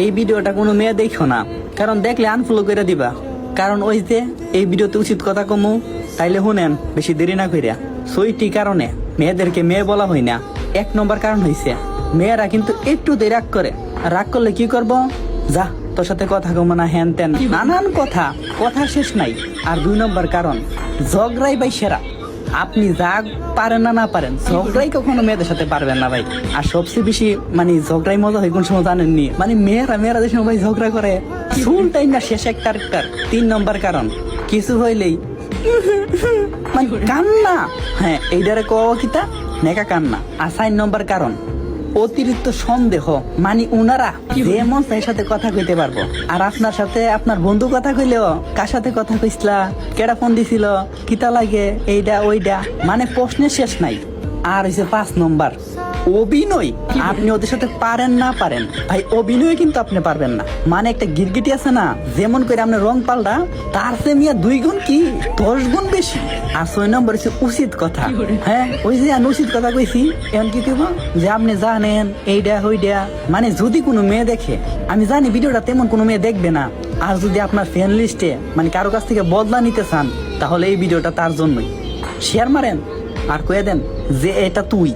এই ভিডিওটা কোনো মেয়ে দেখো না, কারণ দেখলে আনফলো করে দিবা। কারণ ওই যে এই ভিডিওতে উচিত কথা কমু, তাইলে শুনেন বেশি দেরি না কইরা। সইটি কারণে মেয়েদেরকে মেয়ে বলা হয় না। 1 নম্বর কারণ হইছে মেয়েরা কিন্তু একটু রাগ করে। রাগ করলে কি করব, যা তোর সাথে কথা কম না, হ্যান ত্যান নানান কথা শেষ নাই। আর 2 নম্বর কারণ ঝগড়াই ভাই সেরা। আপনি যা পারেন না পারেন, ঝগড়াই কখনো মেয়েদের সাথে পারবেন না ভাই। আর সবচেয়ে বেশি মানে ঝগড়াই মজা হয় কোন সময় জানেননি, মানে মেয়েরা যে সময় ঝগড়া করে শুনটাই না শেষ একটা। 3 নম্বর কারণ কিছু হইলেই মানে কান্না। হ্যাঁ, এইটারে কওয়া কিতা নেকা কান্না। আর 4 নম্বর কারণ অতিরিক্ত সন্দেহ, মানে উনারা যেমন তার সাথে কথা কইতে পারবো। আর আপনার সাথে আপনার বন্ধু কথা কইলেও কার সাথে কথা কইসলা, কেডা ফোন দিছিল, কিতা লাগে, এইটা ওইটা, মানে প্রশ্নের শেষ নাই। আর হইছে 5 নম্বর অভিনয়। আপনি ওদের সাথে পারেন না পারেন ভাই, অভিনয় কিন্তু আপনি পারবেন না। মানে একটা গিরগিটি আছে না, যেমন করে আপনি রং পাল্টা, তার সে মিয়া 2 গুণ কি 10 গুণ বেশি। আর 6 নম্বর হচ্ছে উচিত কথা। হ্যাঁ, ওই যে আমি উচিত কথা কইছি, এখন কি কইব যে আপনি জানেন এইটা হইডা। মানে যদি কোনো মেয়ে দেখে, আমি জানি ভিডিওটা তেমন কোনো মেয়ে দেখবে না। আর যদি আপনার ফ্যান লিস্টে মানে কারো কাছ থেকে বদলা নিতে চান, তাহলে এই ভিডিওটা তার জন্যই। শেয়ার মারেন আর কয়ে দেন যে এটা তুই।